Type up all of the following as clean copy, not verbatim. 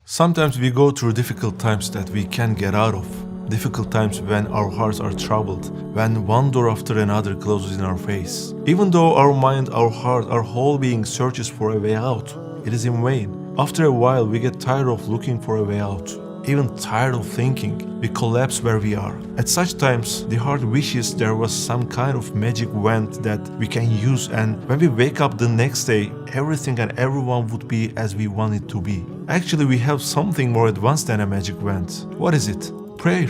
Sometimes we go through difficult times that we can't get out of. Difficult times when our hearts are troubled, when one door after another closes in our face. Even though our mind, our heart, our whole being searches for a way out, it is in vain. After a while, we get tired of looking for a way out. Even tired of thinking, we collapse where we are. At such times, the heart wishes there was some kind of magic wand that we can use, and when we wake up the next day, everything and everyone would be as we want it to be. Actually, we have something more advanced than a magic wand. What is it? Prayer,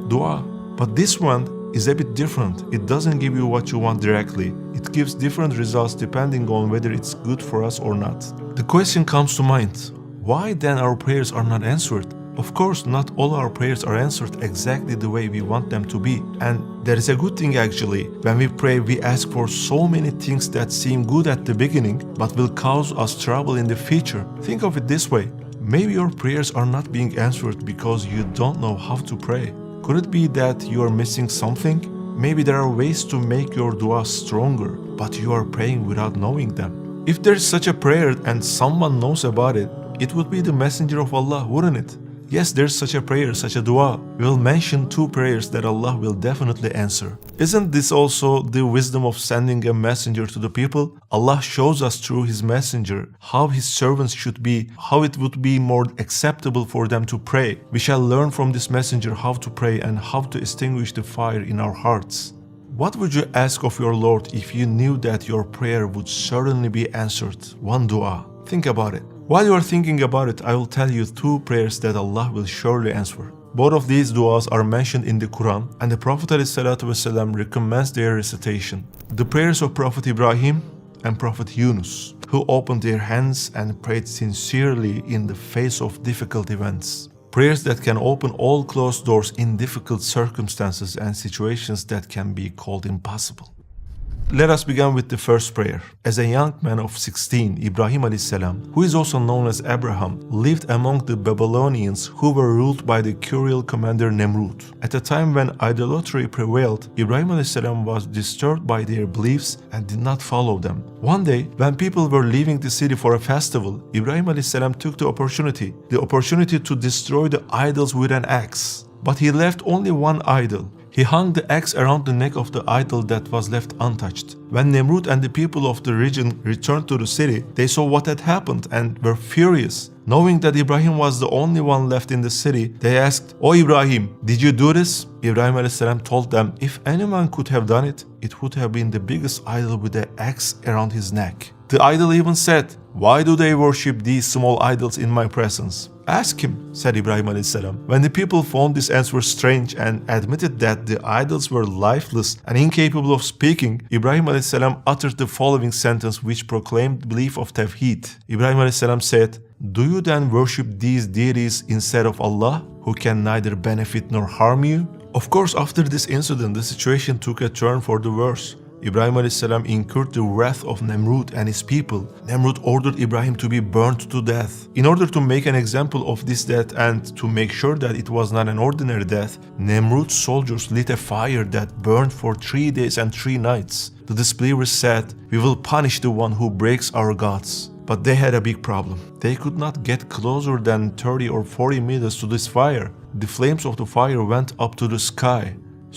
dua. But this one is a bit different. It doesn't give you what you want directly. It gives different results depending on whether it's good for us or not. The question comes to mind, why then our prayers are not answered? Of course, not all our prayers are answered exactly the way we want them to be. And there is a good thing actually. When we pray, we ask for so many things that seem good at the beginning, but will cause us trouble in the future. Think of it this way. Maybe your prayers are not being answered because you don't know how to pray. Could it be that you are missing something? Maybe there are ways to make your dua stronger, but you are praying without knowing them. If there is such a prayer and someone knows about it, it would be the messenger of Allah, wouldn't it? Yes, there's such a prayer, such a dua. We will mention two prayers that Allah will definitely answer. Isn't this also the wisdom of sending a messenger to the people? Allah shows us through His messenger how His servants should be, how it would be more acceptable for them to pray. We shall learn from this messenger how to pray and how to extinguish the fire in our hearts. What would you ask of your Lord if you knew that your prayer would certainly be answered? One dua. Think about it. While you are thinking about it, I will tell you two prayers that Allah will surely answer. Both of these duas are mentioned in the Quran, and the Prophet ﷺ recommends their recitation. The prayers of Prophet Ibrahim and Prophet Yunus, who opened their hands and prayed sincerely in the face of difficult events. Prayers that can open all closed doors in difficult circumstances and situations that can be called impossible. Let us begin with the first prayer. As a young man of 16, Ibrahim a.s., who is also known as Abraham, lived among the Babylonians who were ruled by the cruel commander Nemrut. At a time when idolatry prevailed, Ibrahim a.s. was disturbed by their beliefs and did not follow them. One day, when people were leaving the city for a festival, Ibrahim a.s. took the opportunity to destroy the idols with an axe. But he left only one idol. He hung the axe around the neck of the idol that was left untouched. When Nemrut and the people of the region returned to the city, they saw what had happened and were furious. Knowing that Ibrahim was the only one left in the city, they asked, "O Ibrahim, did you do this?" Ibrahim a.s. told them, if anyone could have done it, it would have been the biggest idol with the axe around his neck. The idol even said, "Why do they worship these small idols in my presence?" "Ask him," said Ibrahim a.s. When the people found this answer strange and admitted that the idols were lifeless and incapable of speaking, Ibrahim a.s. uttered the following sentence which proclaimed belief of Tawheed. Ibrahim a.s. said, "Do you then worship these deities instead of Allah, who can neither benefit nor harm you?" Of course, after this incident, the situation took a turn for the worse. Ibrahim a.s. incurred the wrath of Nemrut and his people. Nemrut ordered Ibrahim to be burnt to death. In order to make an example of this death and to make sure that it was not an ordinary death, Nemrut's soldiers lit a fire that burned for 3 days and 3 nights. The disbelievers said, "We will punish the one who breaks our gods." But they had a big problem. They could not get closer than 30 or 40 meters to this fire. The flames of the fire went up to the sky.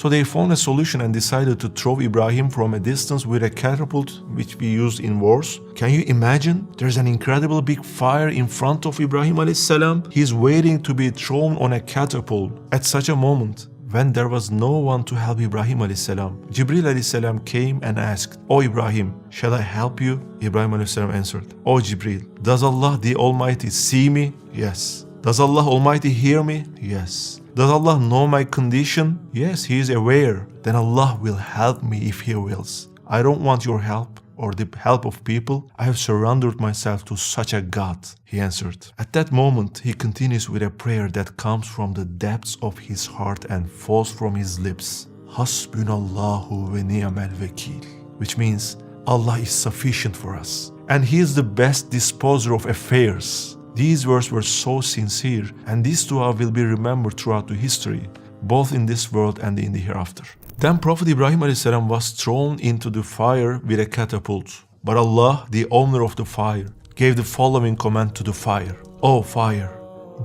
So they found a solution and decided to throw Ibrahim from a distance with a catapult, which we used in wars. Can you imagine? There's an incredible big fire in front of Ibrahim a.s. He's waiting to be thrown on a catapult. At such a moment, when there was no one to help Ibrahim a.s., Jibril a.s. came and asked, "O Ibrahim, shall I help you?" Ibrahim a.s. answered, "O Jibril, does Allah the Almighty see me?" "Yes." "Does Allah Almighty hear me?" "Yes." "Does Allah know my condition?" "Yes, He is aware." "Then Allah will help me if He wills. I don't want your help or the help of people. I have surrendered myself to such a God," he answered. At that moment, he continues with a prayer that comes from the depths of his heart and falls from his lips. Hasbunallahu wa ni'mal wakil, which means Allah is sufficient for us, and He is the best disposer of affairs. These words were so sincere, and this dua will be remembered throughout the history, both in this world and in the hereafter. Then Prophet Ibrahim a.s. was thrown into the fire with a catapult. But Allah, the owner of the fire, gave the following command to the fire. "O fire,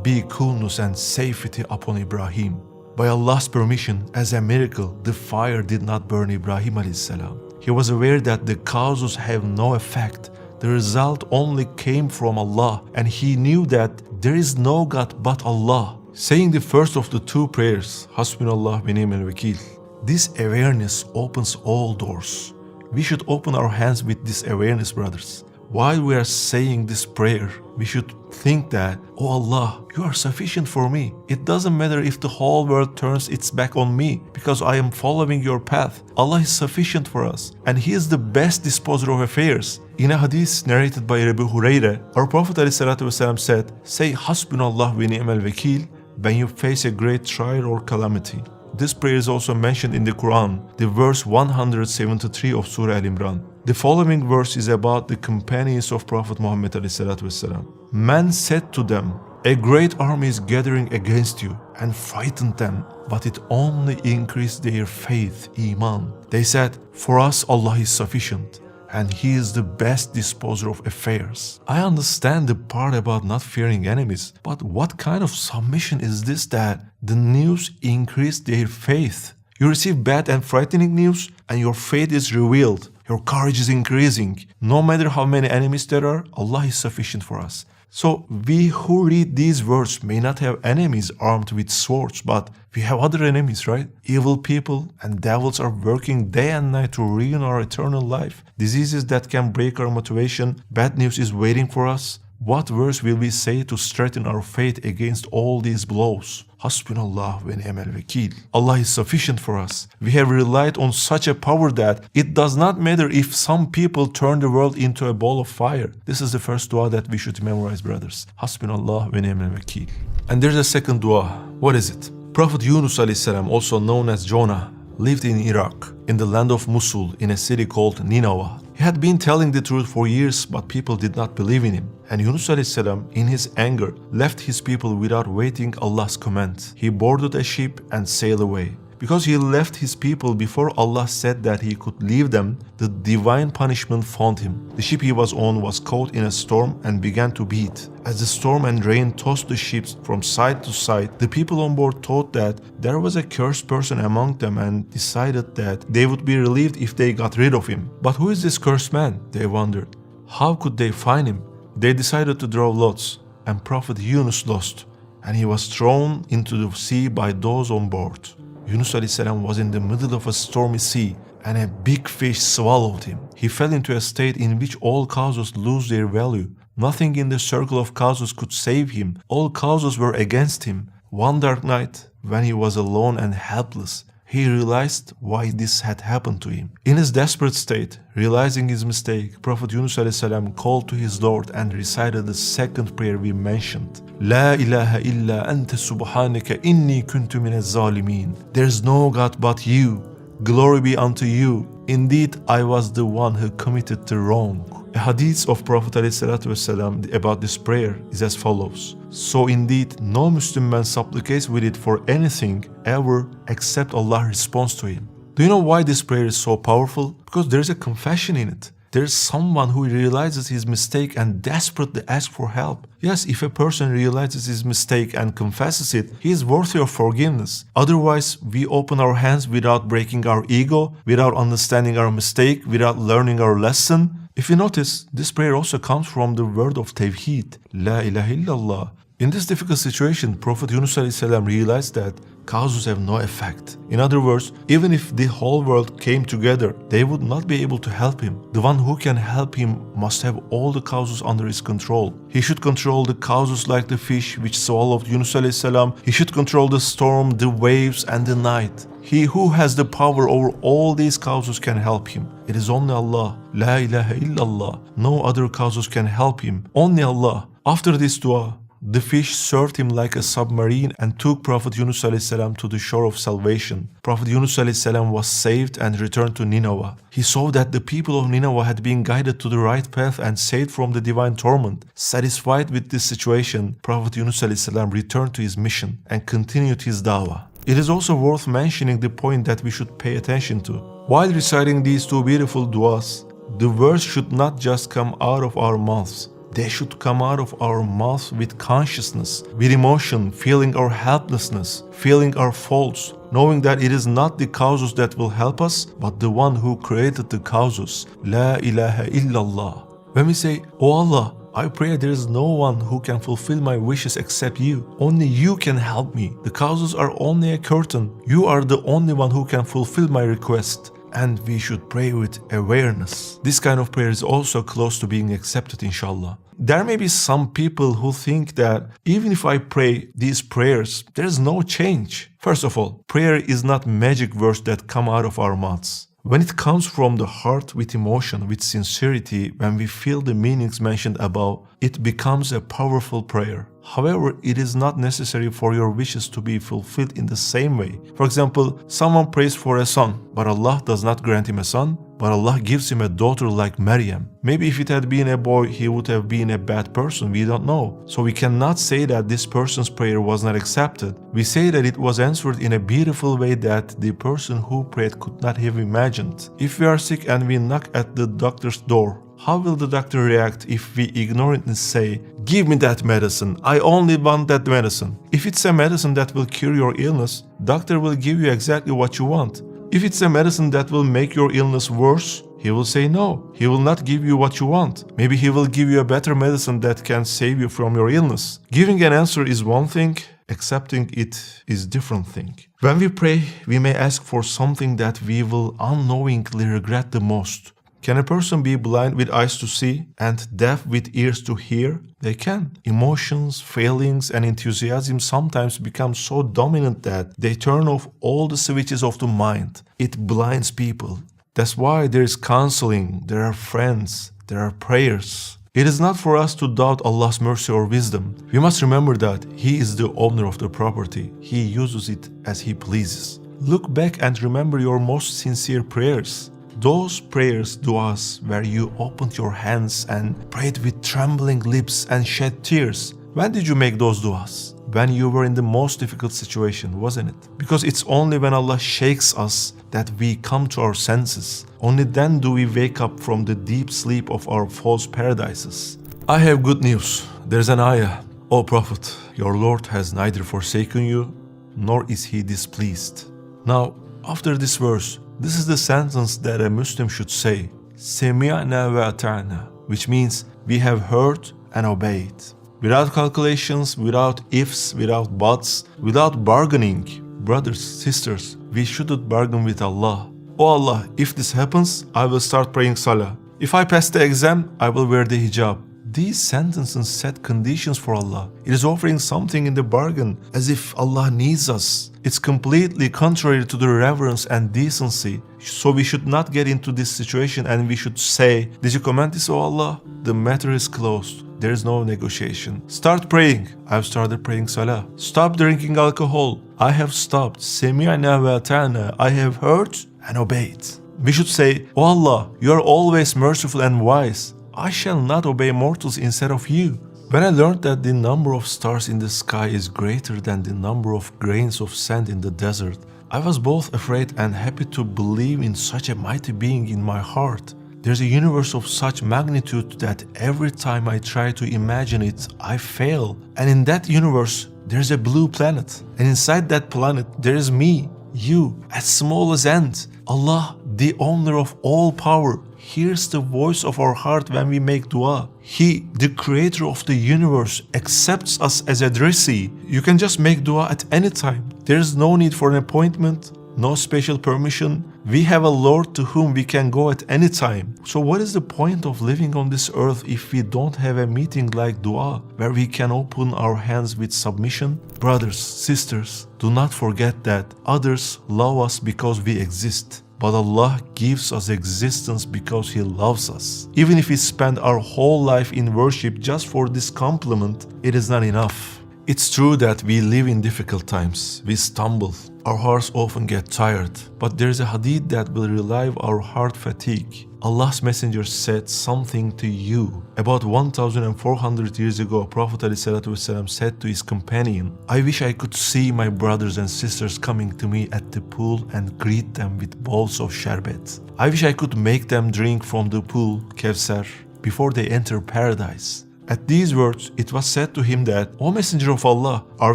be coolness and safety upon Ibrahim. By Allah's permission, as a miracle, the fire did not burn Ibrahim alayhi salam. He was aware that the causes have no effect. The result only came from Allah, and he knew that there is no God but Allah. Saying the first of the two prayers, Hasbunallah wa ni'mal wakeel, this awareness opens all doors. We should open our hands with this awareness, brothers. While we are saying this prayer, we should think that, oh Allah, you are sufficient for me. It doesn't matter if the whole world turns its back on me because I am following your path. Allah is sufficient for us, and He is the best disposer of affairs. In a hadith narrated by Abu Hurairah, our Prophet ﷺ said, say Hasbunallah wa ni'mal wakeel when you face a great trial or calamity. This prayer is also mentioned in the Quran, the verse 173 of Surah Al-Imran. The following verse is about the companions of Prophet Muhammad ﷺ. Man said to them, a great army is gathering against you, and frightened them, but it only increased their faith, Iman. They said, for us Allah is sufficient, and He is the best disposer of affairs. I understand the part about not fearing enemies, but what kind of submission is this that the news increased their faith? You receive bad and frightening news, and your faith is revealed. Your courage is increasing. No matter how many enemies there are, Allah is sufficient for us. So we who read these words may not have enemies armed with swords, but we have other enemies, right? Evil people and devils are working day and night to ruin our eternal life. Diseases that can break our motivation. Bad news is waiting for us. What verse will we say to strengthen our faith against all these blows? Hasbunallah wa ni'mal wakeel. Allah is sufficient for us. We have relied on such a power that it does not matter if some people turn the world into a ball of fire. This is the first dua that we should memorize, brothers. Hasbunallah wa ni'mal wakeel. And there's a second dua. What is it? Prophet Yunus alayhi salam, also known as Jonah, lived in Iraq, in the land of Mosul, in a city called Nineveh. He had been telling the truth for years, but people did not believe in him. And Yunus alayhi salam, in his anger, left his people without waiting Allah's command. He boarded a ship and sailed away. Because he left his people before Allah said that he could leave them, the divine punishment found him. The ship he was on was caught in a storm and began to beat. As the storm and rain tossed the ships from side to side, the people on board thought that there was a cursed person among them and decided that they would be relieved if they got rid of him. But who is this cursed man? They wondered. How could they find him? They decided to draw lots, and Prophet Yunus lost, and he was thrown into the sea by those on board. Yunus alayhi salam was in the middle of a stormy sea, and a big fish swallowed him. He fell into a state in which all causes lose their value. Nothing in the circle of causes could save him. All causes were against him. One dark night, when he was alone and helpless, he realized why this had happened to him. In his desperate state, realizing his mistake, Prophet Yunus alayhi salam called to his Lord and recited the second prayer we mentioned. La ilaha illa anta subhanaka inni kuntu minaz zalimin. There is no God but you. Glory be unto you. Indeed, I was the one who committed the wrong. A hadith of Prophet ﷺ about this prayer is as follows. So indeed, no Muslim man supplicates with it for anything ever except Allah responds to him. Do you know why this prayer is so powerful? Because there is a confession in it. There is someone who realizes his mistake and desperately asks for help. Yes, if a person realizes his mistake and confesses it, he is worthy of forgiveness. Otherwise, we open our hands without breaking our ego, without understanding our mistake, without learning our lesson. If you notice, this prayer also comes from the word of Tawheed, La ilaha illallah. In this difficult situation, Prophet Yunus alayhi salam realized that causes have no effect. In other words, even if the whole world came together, they would not be able to help him. The one who can help him must have all the causes under his control. He should control the causes like the fish which swallowed Yunus alayhi salam. He should control the storm, the waves, and the night. He who has the power over all these causes can help him. It is only Allah. La ilaha illallah. No other causes can help him. Only Allah. After this dua, the fish served him like a submarine and took Prophet Yunus alayhi salam to the shore of salvation. Prophet Yunus alayhi salam was saved and returned to Nineveh. He saw that the people of Nineveh had been guided to the right path and saved from the divine torment. Satisfied with this situation, Prophet Yunus alayhi salam returned to his mission and continued his dawah. It is also worth mentioning the point that we should pay attention to. While reciting these two beautiful duas, the words should not just come out of our mouths. They should come out of our mouth with consciousness, with emotion, feeling our helplessness, feeling our faults, knowing that it is not the causes that will help us, but the one who created the causes. La ilaha illallah. When we say, "Oh Allah, I pray there is no one who can fulfill my wishes except you. Only you can help me. The causes are only a curtain. You are the only one who can fulfill my request." And we should pray with awareness. This kind of prayer is also close to being accepted, inshallah. There may be some people who think that even if I pray these prayers, there is no change. First of all, prayer is not magic words that come out of our mouths. When it comes from the heart with emotion, with sincerity, when we feel the meanings mentioned above, it becomes a powerful prayer. However, it is not necessary for your wishes to be fulfilled in the same way. For example, someone prays for a son, but Allah does not grant him a son, but Allah gives him a daughter like Maryam. Maybe if it had been a boy, he would have been a bad person, we don't know. So we cannot say that this person's prayer was not accepted. We say that it was answered in a beautiful way that the person who prayed could not have imagined. If we are sick and we knock at the doctor's door, how will the doctor react if we ignore it and say, "Give me that medicine, I only want that medicine"? If it's a medicine that will cure your illness, doctor will give you exactly what you want. If it's a medicine that will make your illness worse, he will say no. He will not give you what you want. Maybe he will give you a better medicine that can save you from your illness. Giving an answer is one thing, accepting it is different thing. When we pray, we may ask for something that we will unknowingly regret the most. Can a person be blind with eyes to see and deaf with ears to hear? They can. Emotions, feelings, and enthusiasm sometimes become so dominant that they turn off all the switches of the mind. It blinds people. That's why there is counseling, there are friends, there are prayers. It is not for us to doubt Allah's mercy or wisdom. We must remember that He is the owner of the property. He uses it as He pleases. Look back and remember your most sincere prayers. Those prayers, du'as, where you opened your hands and prayed with trembling lips and shed tears. When did you make those du'as? When you were in the most difficult situation, wasn't it? Because it's only when Allah shakes us that we come to our senses. Only then do we wake up from the deep sleep of our false paradises. I have good news. There's an ayah. O Prophet, your Lord has neither forsaken you, nor is He displeased. Now, after this verse, this is the sentence that a Muslim should say, Semi'na wa ata'na, which means we have heard and obeyed. Without calculations, without ifs, without buts, without bargaining. Brothers, sisters, we shouldn't bargain with Allah. Oh Allah, if this happens, I will start praying salah. If I pass the exam, I will wear the hijab. These sentences set conditions for Allah. It is offering something in the bargain, as if Allah needs us. It's completely contrary to the reverence and decency. So we should not get into this situation and we should say, "Did you command this, O Allah? The matter is closed. There is no negotiation. Start praying." I've started praying salah. Stop drinking alcohol. I have stopped. Semi'na wa ata'na. I have heard and obeyed. We should say, "O Allah, you are always merciful and wise. I shall not obey mortals instead of you." When I learned that the number of stars in the sky is greater than the number of grains of sand in the desert, I was both afraid and happy to believe in such a mighty being in my heart. There's a universe of such magnitude that every time I try to imagine it, I fail. And in that universe, there's a blue planet. And inside that planet, there is me, you, as small as ant. Allah, the owner of all power, hears the voice of our heart when we make dua. He, the creator of the universe, accepts us as addressee. You can just make dua at any time. There is no need for an appointment, no special permission. We have a Lord to whom we can go at any time. So what is the point of living on this earth if we don't have a meeting like dua, where we can open our hands with submission? Brothers, sisters, do not forget that others love us because we exist. But Allah gives us existence because He loves us. Even if we spend our whole life in worship just for this compliment, it is not enough. It's true that we live in difficult times. We stumble. Our hearts often get tired. But there is a hadith that will relieve our heart fatigue. Allah's Messenger said something to you. About 1400 years ago, Prophet ﷺ said to his companion, "I wish I could see my brothers and sisters coming to me at the pool and greet them with bowls of sherbet. I wish I could make them drink from the pool, Kevser, before they enter paradise." At these words, it was said to him that, O Messenger of Allah, are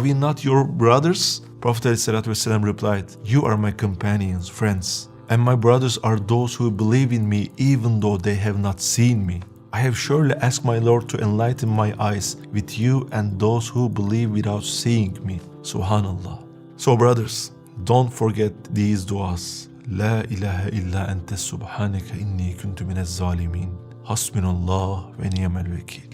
we not your brothers? Prophet ﷺ replied, You are my companions, friends, and my brothers are those who believe in me even though they have not seen me. I have surely asked my Lord to enlighten my eyes with you and those who believe without seeing me. Subhanallah. So brothers, don't forget these du'as. La ilaha illa ente subhaneke inni kuntu minez zalimin. Hasbunallah ve ni'mel vekil.